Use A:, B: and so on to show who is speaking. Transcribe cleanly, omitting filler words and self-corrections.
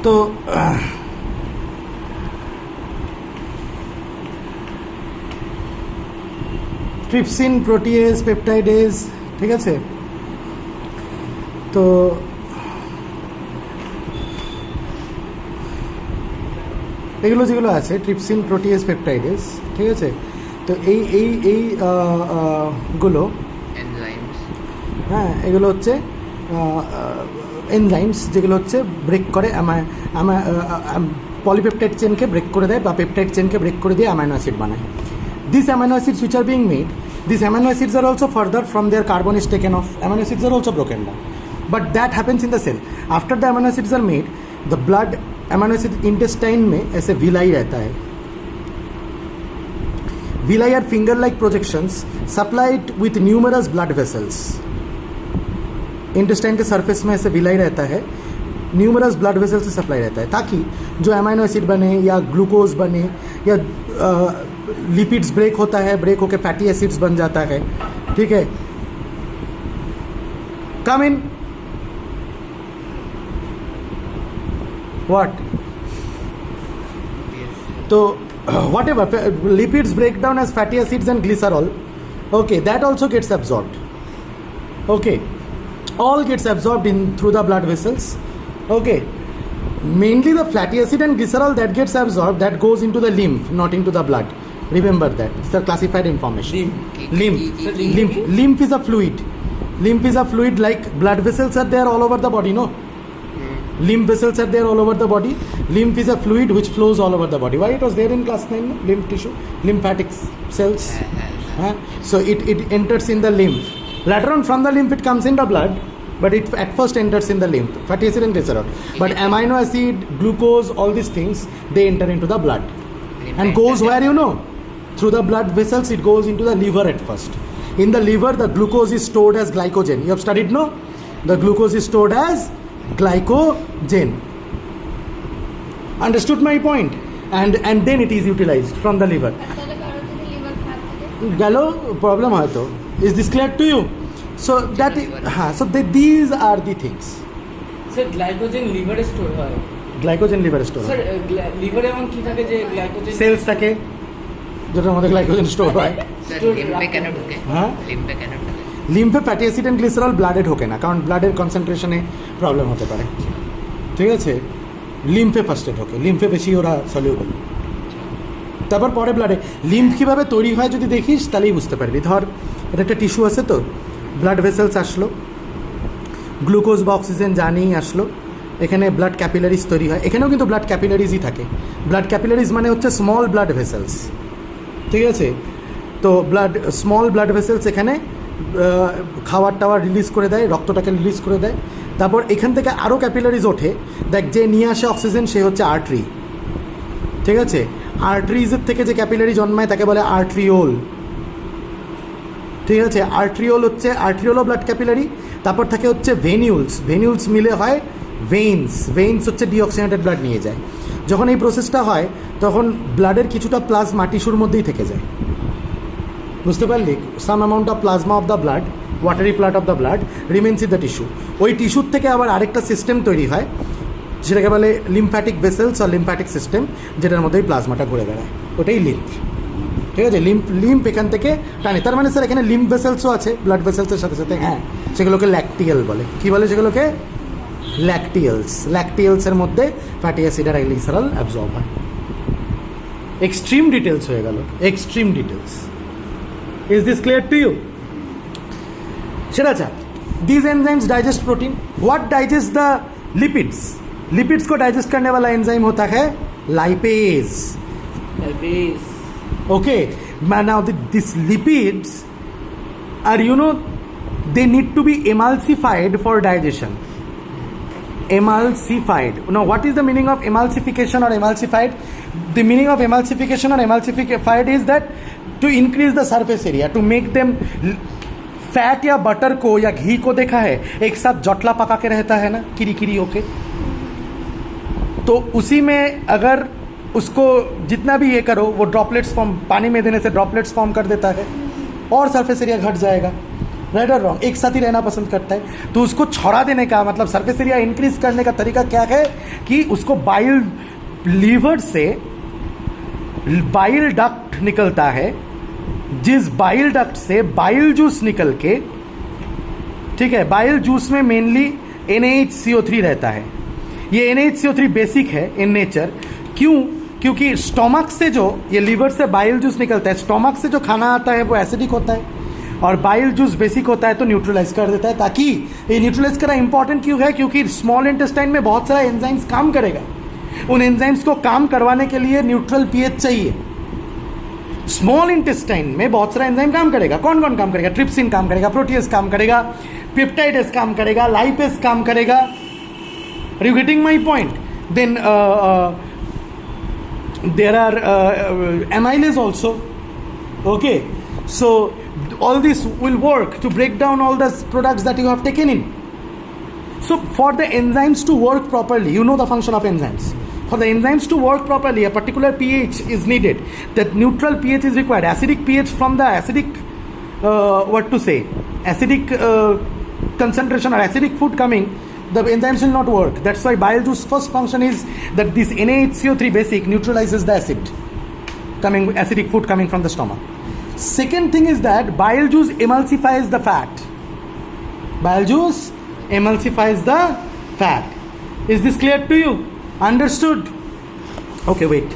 A: तो trypsin, protease, peptidase, ঠিক আছে। তো এগুলো যেগুলো আছে ট্রিপসিন, প্রোটিয়েজ, পেপটাইডেজ, ঠিক আছে। তো এই গুলো হ্যাঁ এগুলো হচ্ছে এনজাইমস, যেগুলো হচ্ছে ব্রেক করে পলিপেপটাইড চেনকে ব্রেক করে দেয় বা পেপটাইড চেনকে ব্রেক করে দিয়ে অ্যামাইনো অ্যাসিড বানায়। These amino acids which are being made, these amino acids are also further from their carbon is taken off. Amino acids are also broken down. But that happens in the cell. After the amino acids are made, the blood amino acid intestine में ऐसे villi रहता है. Villi are finger-like projections supplied with numerous blood vessels. Intestine के surface में ऐसे villi रहता है, numerous blood vessel से सप्लाई रहता है, ताकि जो अमाइनो एसिड बने या ग्लूकोज बने या लिपिड्स ब्रेक होता है, ब्रेक होकर फैटी एसिड्स बन जाता है, ठीक है। कम इन व्हाट, तो whatever lipids break down as fatty acids and glycerol, okay, that also gets absorbed, okay, all gets absorbed in through the blood vessels, okay. Mainly the fatty acid and glycerol that gets absorbed, that goes into the lymph, not into the blood. Remember that, it's a classified information. Lymph is a fluid. Lymph is a fluid, like blood vessels are there all over the body, no? Lymph vessels are there all over the body. Lymph is a fluid which flows all over the body. Why it was there in class 9, no? Lymph tissue, lymphatic cells, so it enters in the lymph. Later on from the lymph it comes in the blood, but it at first enters in the lymph, fatty acid and glycerol. But amino acid, glucose, all these things, they enter into the blood and goes where, you know, through the blood vessels. It goes into the liver at first. In the liver the glucose is stored as glycogen. You have studied, no? The glucose is stored as glycogen. Understood my point? And then it is utilized from the liver. Galo problem hai to. Is this clear to you? So that so these are the things.
B: Sir, glycogen liver store হয়.
A: Glycogen liver store.
B: Sir, liver এমন কি থাকে যে glycogen
A: cells থাকে যেটার মধ্যে glycogen store হয়.
C: Sir, লিম্ফে কেন ঢোকে?
A: হ্যাঁ,
C: লিম্ফে কেন ঢোকে?
A: লিম্ফে ফ্যাটি অ্যাসিড এন্ড গ্লিসারল ব্লাডে ঢোকে না, কারণ ব্লাডের কনসেন্ট্রেশনে প্রবলেম হতে পারে, ঠিক আছে। লিম্ফে ফার্স্টে ঢোকে, লিম্ফে বেশি ওরা সলিউবল, তারপর পরে ব্লাডে। লিম্ফ কীভাবে তৈরি হয় যদি দেখিস তাহলেই বুঝতে পারবি। ধর এটা একটা টিস্যু আছে, তো ব্লাড ভেসেলস আসলো, গ্লুকোজ বা অক্সিজেন জানিয়েই আসলো, এখানে ব্লাড ক্যাপিলারিজ তৈরি হয়। এখানেও কিন্তু ব্লাড ক্যাপিলারিজই থাকে। ব্লাড ক্যাপিলারিজ মানে হচ্ছে স্মল ব্লাড ভেসেলস, ঠিক আছে। তো স্মল ব্লাড ভেসেলস এখানে খাবার টাওয়ার রিলিজ করে দেয়, রক্তটাকে রিলিজ করে দেয়। তারপর এখান থেকে আরও ক্যাপিলারিজ ওঠে, দেখ যে নিয়ে আসে অক্সিজেন সে হচ্ছে আর্টারি, ঠিক আছে। আর্টারিজের থেকে যে ক্যাপিলারি জন্মায় তাকে বলে আর্ট্রিওল, ঠিক আছে। আর্ট্রিওলও ব্লাড ক্যাপিলারি। তারপর থাকে হচ্ছে ভেনিউলস মিলে হয় ভেইনস হচ্ছে ডিঅক্সিজেনেটেড ব্লাড নিয়ে যায়। যখন এই প্রসেসটা হয় তখন ব্লাডের কিছুটা প্লাজমা টিস্যুর মধ্যেই থেকে যায়, বুঝতে পারলি? Some amount of plasma of the blood, watery part of the blood remains in the tissue. ওই টিস্যুর থেকে আবার আরেকটা সিস্টেম তৈরি হয়, সেটাকে বলে লিম্ফ্যাটিক ভেসেলস আর লিম্ফ্যাটিক সিস্টেম, যেটার মধ্যেই প্লাজমাটা ঘুরে বেড়ায়, ওটাই লিম্ফ, ঠিক আছে। লিম্ফ এখান থেকে টানে। তার মানে স্যার এখানে লিম্ফ ভেসেলসও আছে ব্লাড ভেসেলসের সাথে সাথে, হ্যাঁ, সেগুলোকে ল্যাকটিয়াল বলে। কী বলে সেগুলোকে? ল্যাকটিয়ালসের মধ্যে ফ্যাটি অ্যাসিড আর গ্লিসারল অ্যাবজর্ব হয়। এক্সট্রিম ডিটেলস হয়ে গেল, extreme details. Is this clear to you? সেটা আচ্ছা, this enzymes digest protein. What digest the lipids को डाइजेस्ट करने वाला एंजाइम होता है lipase, okay. Now these lipids are, you know, they need to be emulsified for digestion. Emulsified. Now what is the meaning of emulsification or emulsified? The meaning of emulsification or emulsified is that to increase the surface area, to make them fat या butter को या घी को देखा है एक साथ जटला पका के रहता है ना, किरी होके, तो उसी में अगर उसको जितना भी ये करो वो ड्रॉपलेट्स फॉर्म, पानी में देने से ड्रॉपलेट्स फॉर्म कर देता है और सरफेस एरिया घट जाएगा, राइट और रॉन्ग? एक साथ ही रहना पसंद करता है। तो उसको छौड़ा देने का मतलब सरफेस एरिया इंक्रीज करने का तरीका क्या है कि उसको बाइल, लीवर से बाइल डक्ट निकलता है, जिस बाइल डक्ट से बाइल जूस निकल के, ठीक है, बाइल जूस में मेनली NaHCO3 रहता है। ये NaHCO3 बेसिक है इन नेचर। क्यों? क्योंकि स्टोमक से जो, ये लीवर से बाइल जूस निकलता है, स्टोमक से जो खाना आता है वो एसिडिक होता है, और बाइल जूस बेसिक होता है तो न्यूट्रलाइज कर देता है। ताकि ये न्यूट्रलाइज करना इंपॉर्टेंट क्यों है? क्योंकि स्मॉल इंटेस्टाइन में बहुत सारा एंजाइम्स काम करेगा, उन एंजाइम्स को काम करवाने के लिए न्यूट्रल पीएच चाहिए। स्मॉल इंटेस्टाइन में बहुत सारा एंजाइम काम करेगा। कौन कौन काम करेगा? ट्रिप्सिन काम करेगा, प्रोटीएज काम करेगा, पेप्टाइडेस काम करेगा, लाइपेज काम करेगा। Are you getting my point? Then there are amylase also. Okay, so all this will work to break down all the products that you have taken in. So for the enzymes to work properly, you know the function of enzymes. For the enzymes to work properly, a particular pH is needed. That neutral pH is required. Acidic pH from the acidic, acidic concentration or acidic food coming, the enzymes will not work. That's why bile juice first function is that this NaHCO3 basic neutralizes the acidic food coming from the stomach. Second thing is that bile juice emulsifies the fat. Bile juice emulsifies the fat. Is this clear to you? Understood? Okay, wait.